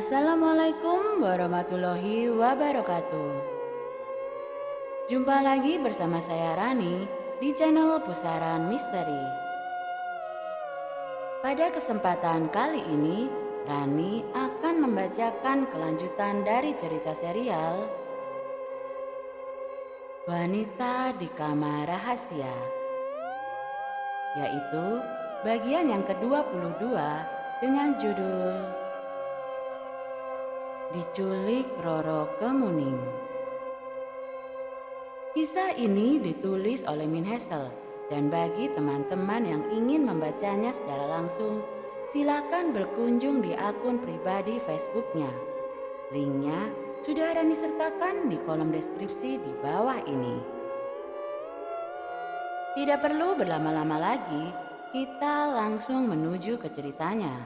Assalamualaikum warahmatullahi wabarakatuh. Jumpa lagi bersama saya Rani di channel Pusaran Misteri. Pada kesempatan kali ini, Rani akan membacakan kelanjutan dari cerita serial Wanita di Kamar Rahasia, yaitu bagian yang ke-22 dengan judul Diculik Roro Kemuning. Kisah ini ditulis oleh Min Hazel, dan bagi teman-teman yang ingin membacanya secara langsung, silakan berkunjung di akun pribadi Facebooknya. Linknya sudah Rani sertakan di kolom deskripsi di bawah ini. Tidak perlu berlama-lama lagi, kita langsung menuju ke ceritanya.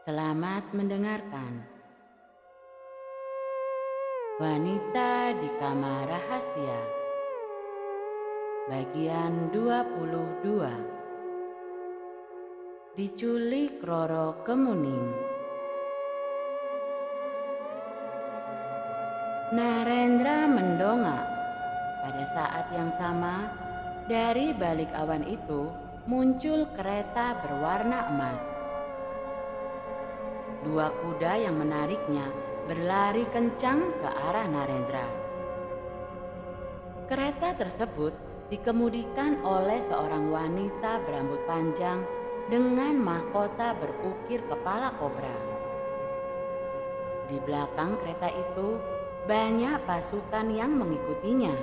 Selamat mendengarkan. Wanita di Kamar Rahasia, bagian 22. Diculik Roro Kemuning. Narendra mendongak. Pada saat yang sama, dari balik awan itu muncul kereta berwarna emas. Dua kuda yang menariknya berlari kencang ke arah Narendra. Kereta tersebut dikemudikan oleh seorang wanita berambut panjang dengan mahkota berukir kepala kobra. Di belakang kereta itu banyak pasukan yang mengikutinya.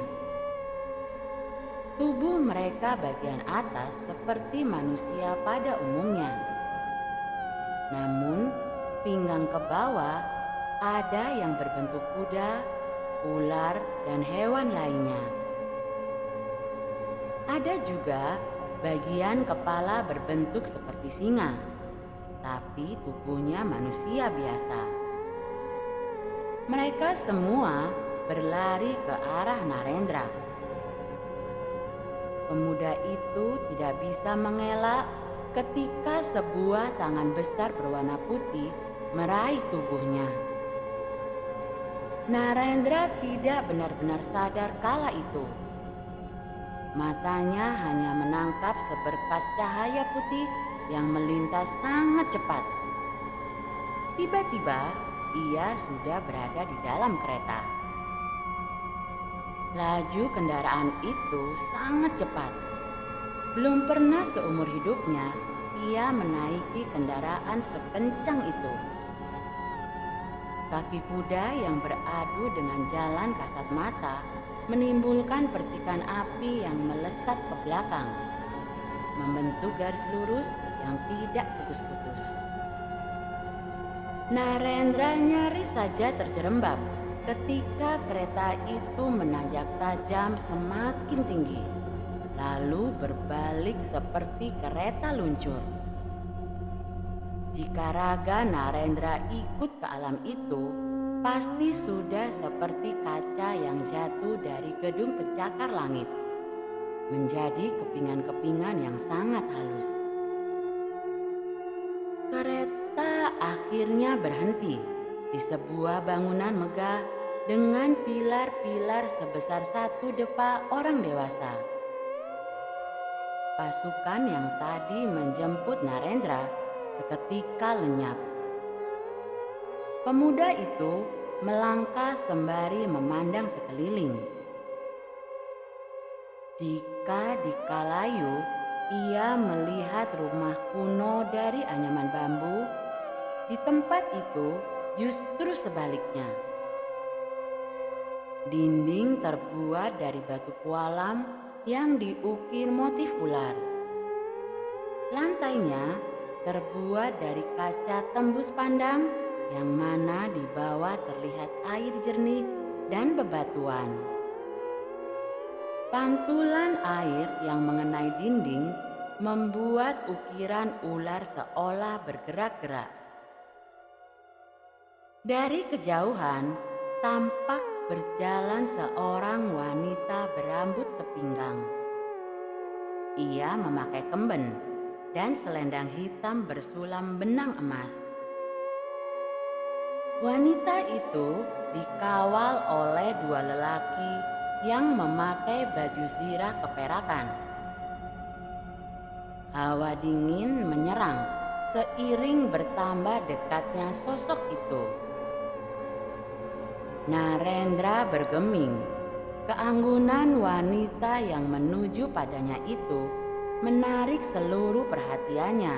Tubuh mereka bagian atas seperti manusia pada umumnya. Namun pinggang ke bawah ada yang berbentuk kuda, ular, dan hewan lainnya. Ada juga bagian kepala berbentuk seperti singa, tapi tubuhnya manusia biasa. Mereka semua berlari ke arah Narendra. Pemuda itu tidak bisa mengelak ketika sebuah tangan besar berwarna putih meraih tubuhnya. Narendra tidak benar-benar sadar kala itu. Matanya hanya menangkap seberkas cahaya putih yang melintas sangat cepat. Tiba-tiba ia sudah berada di dalam kereta. Laju kendaraan itu sangat cepat. Belum pernah seumur hidupnya ia menaiki kendaraan sekencang itu. Kaki kuda yang beradu dengan jalan kasat mata menimbulkan percikan api yang melesat ke belakang, membentuk garis lurus yang tidak putus-putus. Narendra nyaris saja terjerembab ketika kereta itu menanjak tajam semakin tinggi, lalu berbalik seperti kereta luncur. Jika raga Narendra ikut ke alam itu, pasti sudah seperti kaca yang jatuh dari gedung pencakar langit, menjadi kepingan-kepingan yang sangat halus. Kereta akhirnya berhenti di sebuah bangunan megah dengan pilar-pilar sebesar satu depa orang dewasa. Pasukan yang tadi menjemput Narendra seketika lenyap. Pemuda itu melangkah sembari memandang sekeliling. Jika di Kalayu ia melihat rumah kuno dari anyaman bambu, di tempat itu justru sebaliknya. Dinding terbuat dari batu kualam yang diukir motif ular. Lantainya terbuat dari kaca tembus pandang yang mana di bawah terlihat air jernih dan bebatuan. Pantulan air yang mengenai dinding membuat ukiran ular seolah bergerak-gerak. Dari kejauhan tampak berjalan seorang wanita berambut sepinggang. Ia memakai kemben dan selendang hitam bersulam benang emas. Wanita itu dikawal oleh dua lelaki yang memakai baju zirah keperakan. Hawa dingin menyerang seiring bertambah dekatnya sosok itu. Narendra bergeming. Keanggunan wanita yang menuju padanya itu menarik seluruh perhatiannya.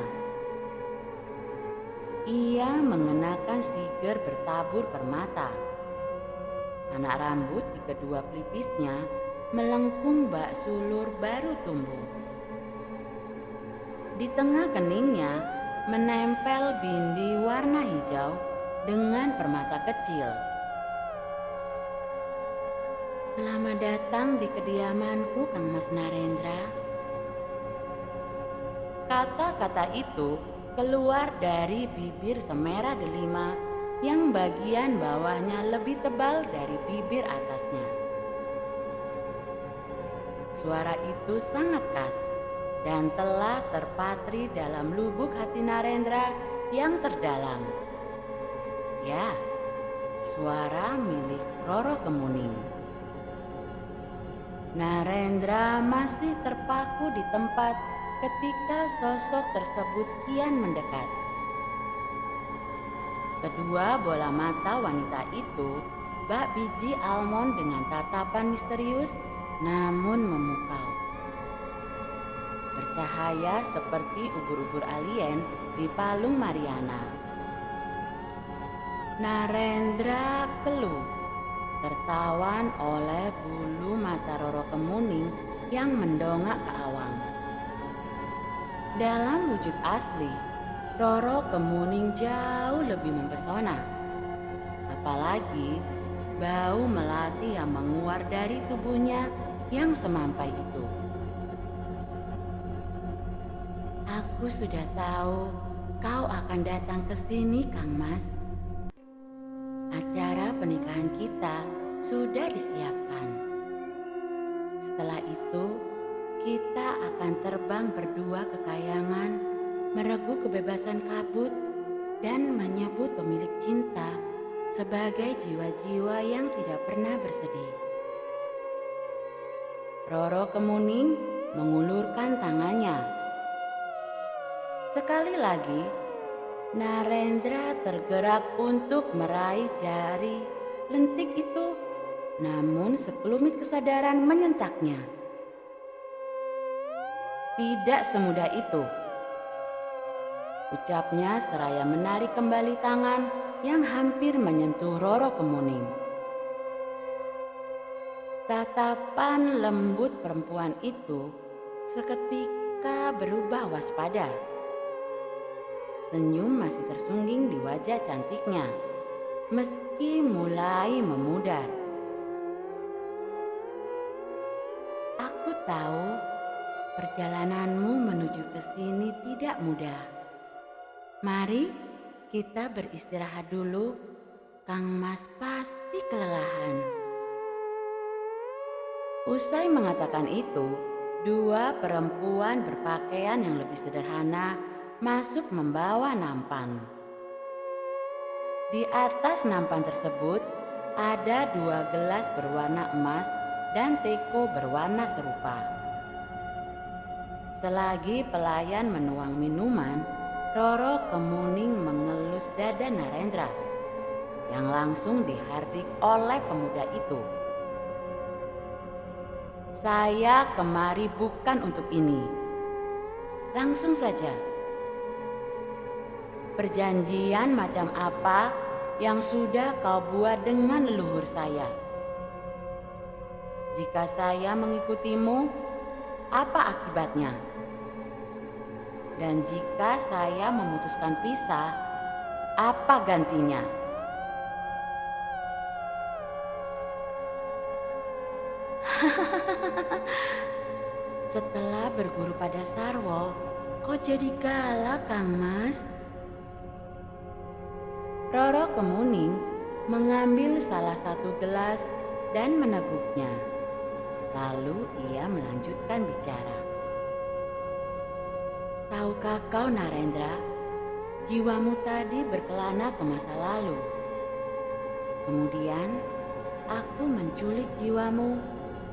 Ia mengenakan siger bertabur permata. Anak rambut di kedua pelipisnya melengkung bak sulur baru tumbuh. Di tengah keningnya menempel bindi warna hijau dengan permata kecil. "Selamat datang di kediamanku, Kang Mas Narendra." Kata-kata itu keluar dari bibir semerah delima yang bagian bawahnya lebih tebal dari bibir atasnya. Suara itu sangat khas dan telah terpatri dalam lubuk hati Narendra yang terdalam. Ya, suara milik Roro Kemuning. Narendra masih terpaku di tempat ketika sosok tersebut kian mendekat. Kedua bola mata wanita itu bak biji almond dengan tatapan misterius namun memukau. Bercahaya seperti ubur-ubur alien di palung Mariana. Narendra keluh, tertawan oleh bulu mata Roro Kemuning yang mendongak ke awang. Dalam wujud asli, Roro Kemuning jauh lebih mempesona. Apalagi bau melati yang menguar dari tubuhnya yang semampai itu. "Aku sudah tahu kau akan datang ke sini, Kang Mas. Acara pernikahan kita sudah disiapkan. Setelah itu, kita akan terbang berdua ke kayangan, meregu kebebasan kabut, dan menyebut pemilik cinta sebagai jiwa-jiwa yang tidak pernah bersedih." Roro Kemuning mengulurkan tangannya. Sekali lagi, Narendra tergerak untuk meraih jari lentik itu, namun sekelumit kesadaran menyentaknya. "Tidak semudah itu," ucapnya seraya menarik kembali tangan yang hampir menyentuh Roro Kemuning. Tatapan lembut perempuan itu seketika berubah waspada. Senyum masih tersungging di wajah cantiknya, meski mulai memudar. "Aku tahu perjalananmu menuju ke sini tidak mudah. Mari kita beristirahat dulu, Kang Mas pasti kelelahan." Usai mengatakan itu, dua perempuan berpakaian yang lebih sederhana masuk membawa nampan. Di atas nampan tersebut ada dua gelas berwarna emas dan teko berwarna serupa. Selagi pelayan menuang minuman, Roro Kemuning mengelus dada Narendra yang langsung dihardik oleh pemuda itu. "Saya kemari bukan untuk ini. Langsung saja. Perjanjian macam apa yang sudah kau buat dengan leluhur saya? Jika saya mengikutimu, apa akibatnya? Dan jika saya memutuskan pisah, apa gantinya?" "Setelah berguru pada Sarwo, kok jadi galak, Kang Mas?" Roro Kemuning mengambil salah satu gelas dan meneguknya. Lalu ia melanjutkan bicara. "Tahukah kau, Narendra, jiwamu tadi berkelana ke masa lalu. Kemudian aku menculik jiwamu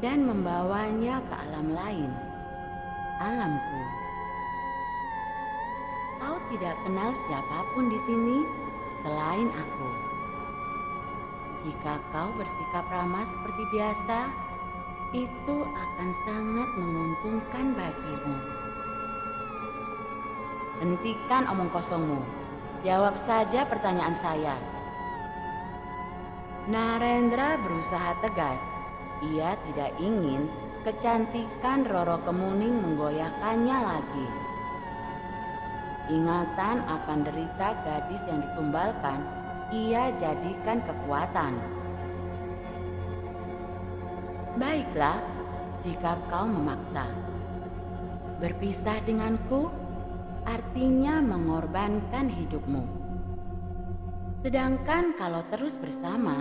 dan membawanya ke alam lain, alamku. Kau tidak kenal siapapun di sini selain aku. Jika kau bersikap ramah seperti biasa, itu akan sangat menguntungkan bagimu. Hentikan omong kosongmu. Jawab saja pertanyaan saya. Narendra berusaha tegas. Ia tidak ingin kecantikan Roro Kemuning menggoyahkannya lagi. Ingatan akan derita gadis yang ditumbalkan, ia jadikan kekuatan. Baiklah, jika kau memaksa. Berpisah denganku artinya mengorbankan hidupmu. Sedangkan kalau terus bersama,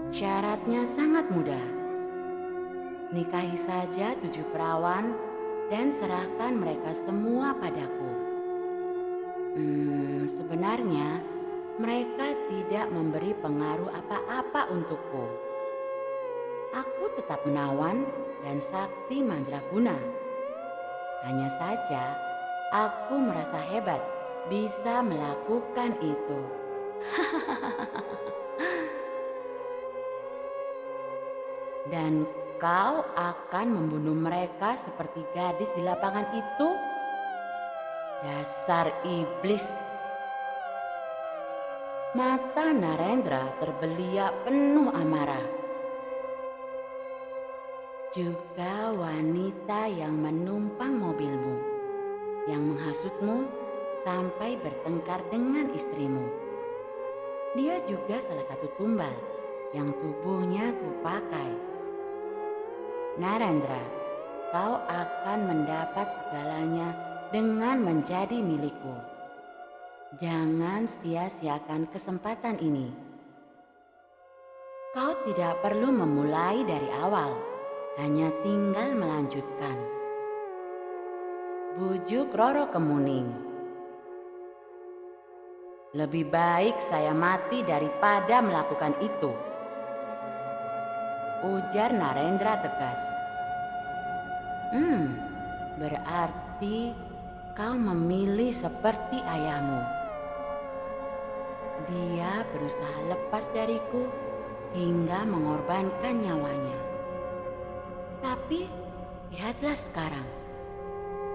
syaratnya sangat mudah. Nikahi saja 7 perawan dan serahkan mereka semua padaku. Sebenarnya mereka tidak memberi pengaruh apa-apa untukku. Aku tetap menawan dan sakti mandraguna. Hanya saja aku merasa hebat bisa melakukan itu. Dan kau akan membunuh mereka seperti gadis di lapangan itu? Dasar iblis. Mata Narendra terbeliak penuh amarah. Juga wanita yang menumpang mobilmu, yang menghasutmu sampai bertengkar dengan istrimu. Dia juga salah satu tumbal yang tubuhnya kupakai. Narendra, kau akan mendapat segalanya dengan menjadi milikku. Jangan sia-siakan kesempatan ini. Kau tidak perlu memulai dari awal, hanya tinggal melanjutkan. Bujuk Roro Kemuning. Lebih baik saya mati daripada melakukan itu, ujar Narendra tegas. Berarti kau memilih seperti ayahmu. Dia berusaha lepas dariku hingga mengorbankan nyawanya. Tapi lihatlah sekarang,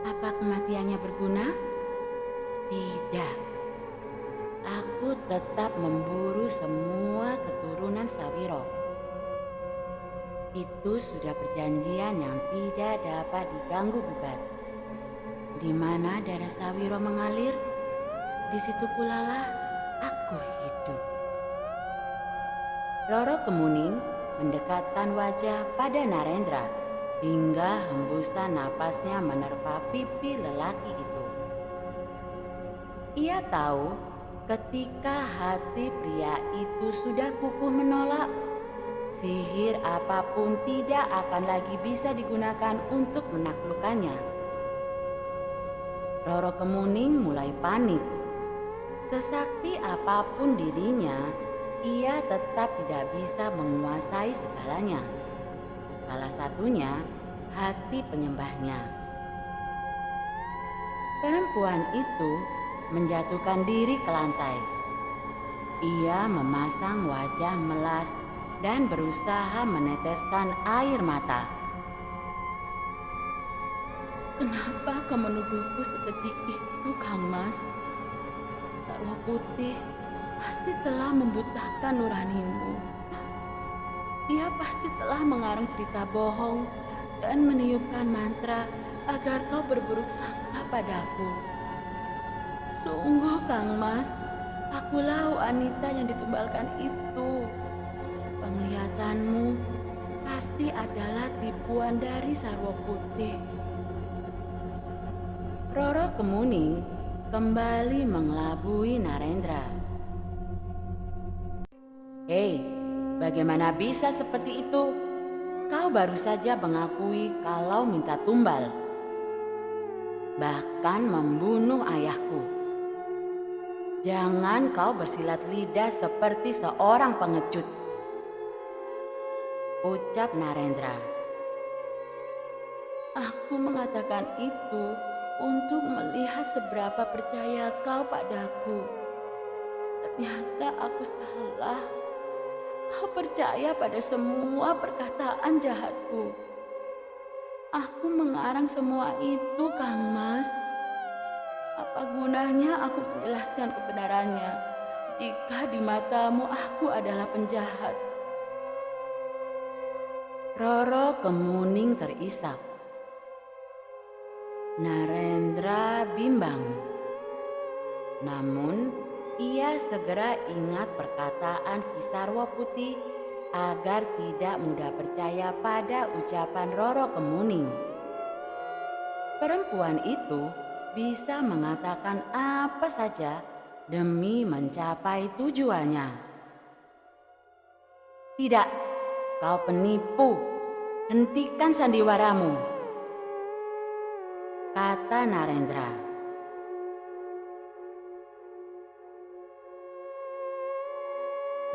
apa kematiannya berguna? Tidak. Aku tetap memburu semua keturunan Sawiro. Itu sudah perjanjian yang tidak dapat diganggu gugat. Di mana darah Sawiro mengalir, di situ pula lah aku hidup. Roro Kemuning mendekatkan wajah pada Narendra hingga hembusan napasnya menerpa pipi lelaki itu. Ia tahu ketika hati pria itu sudah kukuh menolak, sihir apapun tidak akan lagi bisa digunakan untuk menaklukkannya. Roro Kemuning mulai panik. Sesakti apapun dirinya, ia tetap tidak bisa menguasai segalanya. Salah satunya hati penyembahnya. Perempuan itu menjatuhkan diri ke lantai. Ia memasang wajah melas dan berusaha meneteskan air mata. Kenapa kau menuduhku sekeji itu, Kang Mas? Sarwa Putih pasti telah membutakan nuranimu. Dia pasti telah mengarang cerita bohong dan meniupkan mantra agar kau berburuk sangka padaku. Sungguh, Kang Mas, akulah wanita yang ditumbalkan itu. Penglihatanmu pasti adalah tipuan dari Sarwa Putih. Roro Kemuning kembali mengelabui Narendra. Hei, bagaimana bisa seperti itu? Kau baru saja mengakui kalau minta tumbal, bahkan membunuh ayahku. Jangan kau bersilat lidah seperti seorang pengecut. ucap Narendra. Aku mengatakan itu untuk melihat seberapa percaya kau padaku. Ternyata aku salah. Kau percaya pada semua perkataan jahatku. Aku mengarang semua itu, Kang Mas. Apa gunanya aku menjelaskan kebenarannya jika di matamu aku adalah penjahat? Roro Kemuning terisak. Narendra bimbang. Namun ia segera ingat perkataan Kisarwo Putih agar tidak mudah percaya pada ucapan Roro Kemuning. Perempuan itu bisa mengatakan apa saja demi mencapai tujuannya. Tidak, kau penipu. Hentikan sandiwaramu, kata Narendra.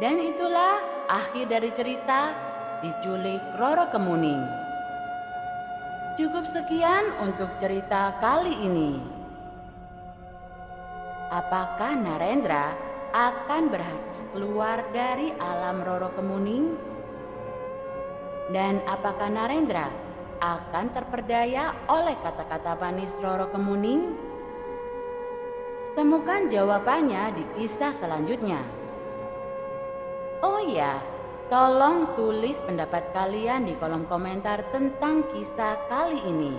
Dan itulah akhir dari cerita Diculik Roro Kemuning. Cukup sekian untuk cerita kali ini. Apakah Narendra akan berhasil keluar dari alam Roro Kemuning? Dan apakah Narendra akan terperdaya oleh kata-kata manis Roro Kemuning? Temukan jawabannya di kisah selanjutnya. Oh ya, tolong tulis pendapat kalian di kolom komentar tentang kisah kali ini.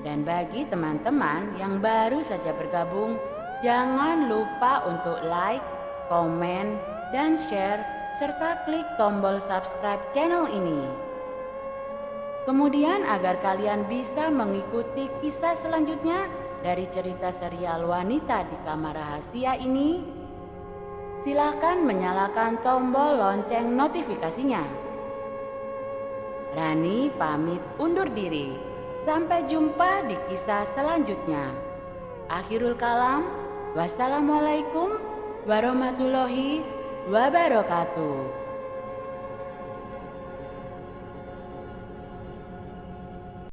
Dan bagi teman-teman yang baru saja bergabung, jangan lupa untuk like, komen, dan share, serta klik tombol subscribe channel ini. Kemudian agar kalian bisa mengikuti kisah selanjutnya dari cerita serial Wanita di Kamar Rahasia ini, silakan menyalakan tombol lonceng notifikasinya. Rani pamit undur diri. Sampai jumpa di kisah selanjutnya. Akhirul kalam. Wassalamualaikum warahmatullahi wabarakatuh.